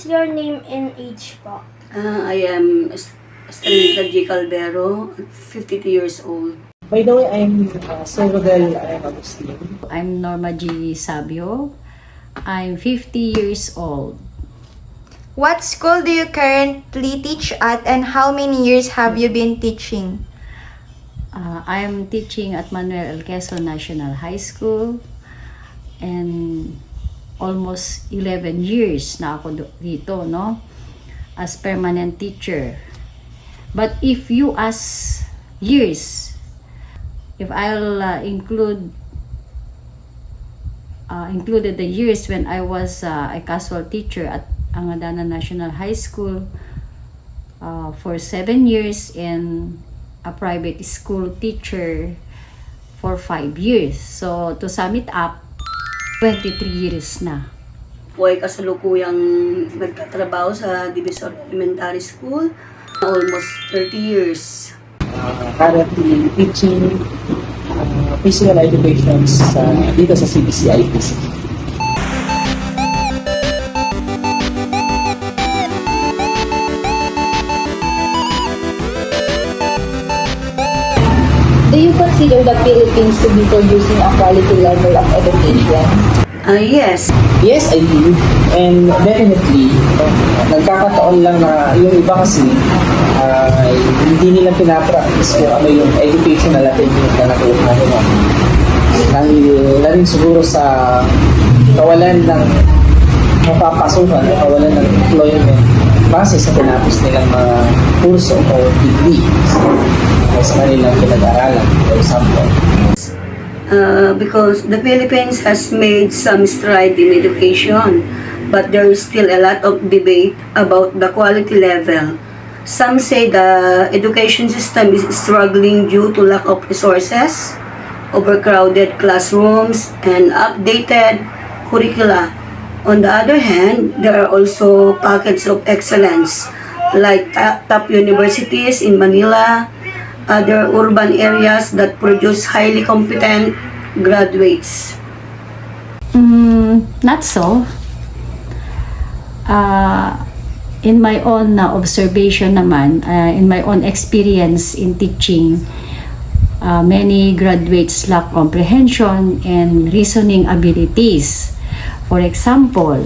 is your name and age po? I am Estranita G. Calvero, 52 years old. By the way, I'm Sir Rodel, I'm Agustin. I'm Norma G. Sabio. I'm 50 years old. What school do you currently teach at and how many years have you been teaching? I am teaching at Manuel L. Quezon National High School and almost 11 years na ako dito, no? As permanent teacher. But if you ask years, if I'll included the years when I was a casual teacher at Angadanan National High School for 7 years and a private school teacher for 5 years. So to sum it up, 23 years na. Po ay kasalukuyang nagtatrabaho sa Divisoria Elementary School. Almost 30 years. Currently teaching physical education dito sa CBC-IPC. Do you consider the Philippines to be producing a quality level of education? Yes. Yes, I do. And definitely, nagkakataon lang na yung iba kasi hindi nila pinapractice kung ano yung educational attainment na nakuha nila. Dahil na rin siguro sa kawalan ng mapapasukan, kawalan ng employment base sa tinapos nilang mga kurso o degree sa kanilang pinag-aralan, for example. Because the Philippines has made some stride in education, but there is still a lot of debate about the quality level. Some say the education system is struggling due to lack of resources, overcrowded classrooms, and updated curricula. On the other hand, there are also pockets of excellence, like top universities in Manila, other urban areas that produce highly competent graduates. Not so. In my own observation naman, in my own experience in teaching, many graduates lack comprehension and reasoning abilities. For example,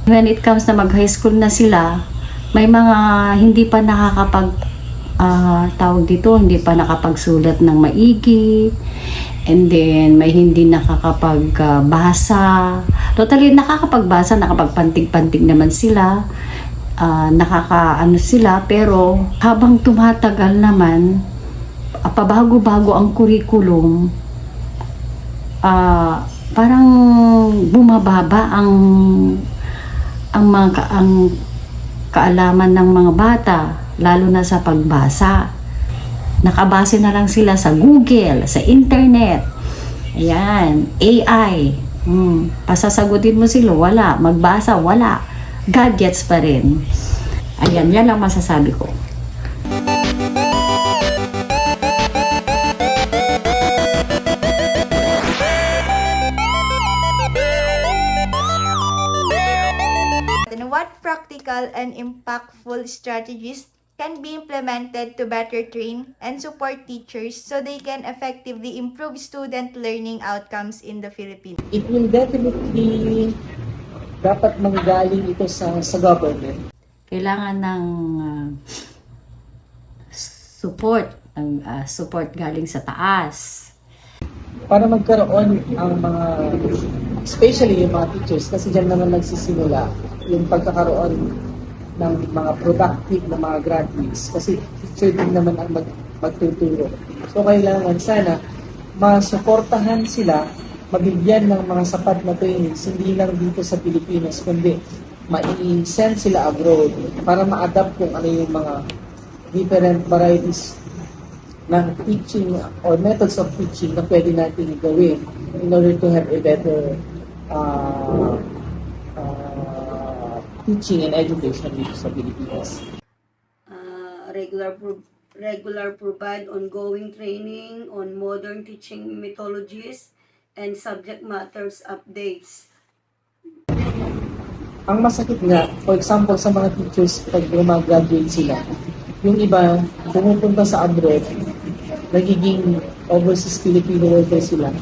when it comes na mag-high school na sila, may mga hindi pa hindi pa nakapagsulat ng maigi, and then may hindi nakakapagbasa. Totally nakakapagbasa, nakapagpantig-pantig naman sila, sila, pero habang tumatagal naman, pabago-bago ang curriculum, parang bumababa ang kaalaman ng mga bata, lalo na sa pagbasa. Nakabase na lang sila sa Google, sa internet. Ayan, AI. Pasasagutin mo sila, wala. Magbasa, wala. Gadgets pa rin. Ayan, yan lang masasabi ko. What practical and impactful strategies can be implemented to better train and support teachers so they can effectively improve student learning outcomes in the Philippines? It will definitely dapat manggaling ito sa government. Kailangan ng support galing sa taas. Para magkaroon ang mga, especially yung mga teachers, kasi dyan naman nagsisimula yung pagkakaroon ng mga productive na mga graduates. Kasi teacher din naman ang magtuturo. So kailangan sana masuportahan sila, mabigyan ng mga sapat na trainings, hindi lang dito sa Pilipinas, kundi ma-send sila abroad para ma-adapt kung ano yung mga different varieties ng teaching or methods of teaching na pwede natin gawin in order to have a better teaching and education dito sa Pilipinas. Regular provide ongoing training on modern teaching methodologies and subject matters updates. ang masakit nga, for example, sa mga teachers, pag graduate sila, yung iba, pumupunta sa abroad, nagiging overseas Filipino worker sila.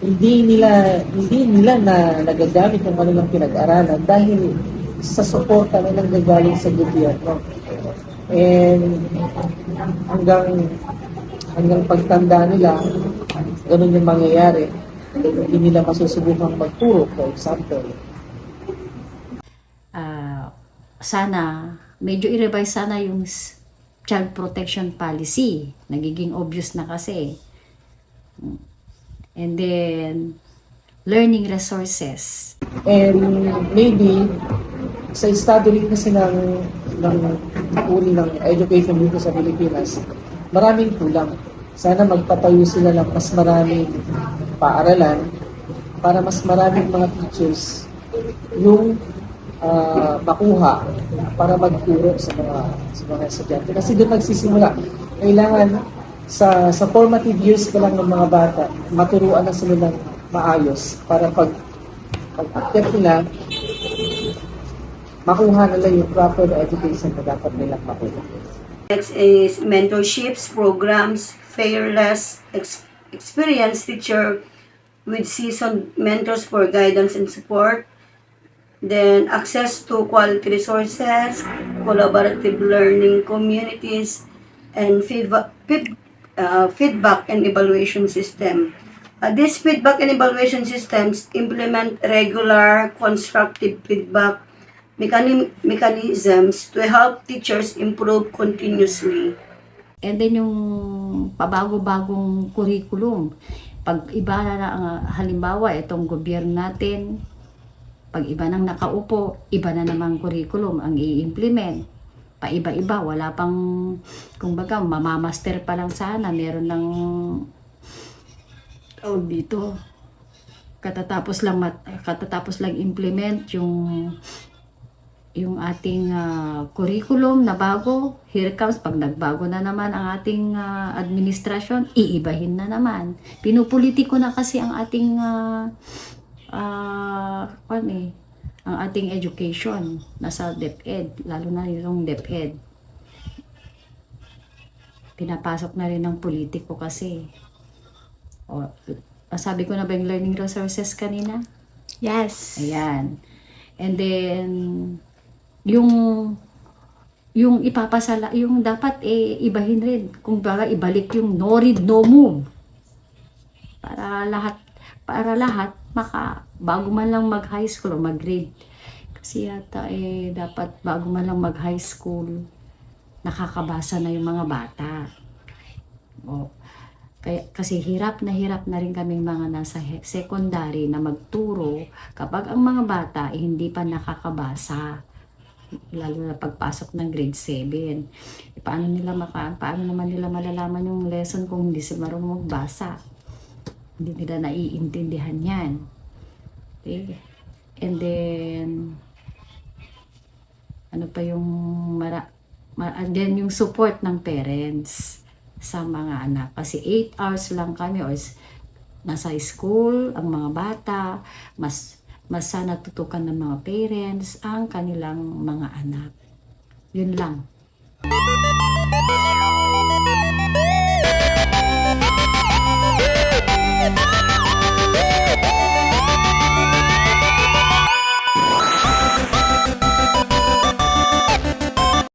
Hindi nila na nagagamit yung kanilang pinag-aralan dahil sa suporta na nanggagaling sa gobyerno. And hanggang pagtanda nila, ganun yung mangyayari. Hindi nila masusubukang magturo, for example. Sana medyo i-revise sana yung child protection policy. Nagiging obvious na kasi. And then, learning resources. And maybe, sa study rin kasi ng uri ng education dito sa Pilipinas, maraming kulang. Sana magpatayo sila ng mas maraming paaralan para mas maraming mga teachers yung makuha para magturo sa mga estudyante. Kasi doon nagsisimula. Kailangan sa formative years pa lang ng mga bata, maturuan na sila ng maayos para pag-akyat nila, makuha nila yung proper education na dapat nilang makuha. Next is mentorships, programs, fearless, experienced teacher with seasoned mentors for guidance and support. Then, access to quality resources, collaborative learning communities, and feedback and evaluation system. These feedback and evaluation systems implement regular constructive feedback mechanisms to help teachers improve continuously. And then yung pabago-bagong curriculum. Pag iba na halimbawa, itong gobyerno natin, pag iba nang nakaupo, iba na namang curriculum ang i-implement. Paiba-iba, wala pang, kumbaga, mamamaster pa lang sana, meron ng, dito, katatapos lang implement yung ating curriculum na bago. Here comes, pag nagbago na naman ang ating administrasyon, iibahin na naman. Pinupolitiko na kasi ang ating ang ating education nasa DepEd, lalo na yung DepEd. Pinapasok na rin ng politiko kasi. Sabi ko na ba yung learning resources kanina? Yes. Ayan. And then, yung ipapasala, yung dapat ibahin rin. Kung baga ibalik yung no read, no move. Para lahat bago man lang mag high school o mag grade. Kasi yata dapat bago man lang mag high school, nakakabasa na yung mga bata. Kasi hirap na rin kaming mga nasa secondary na magturo kapag ang mga bata hindi pa nakakabasa, lalo na pagpasok ng grade 7. Paano naman nila malalaman yung lesson kung hindi sila marunong magbasa? Hindi nila naiintindihan yan. Okay? And then, ano pa yung and then yung support ng parents sa mga anak. Kasi 8 hours lang kami or nasa school, ang mga bata, mas sana tutukan ng mga parents ang kanilang mga anak. Yun lang.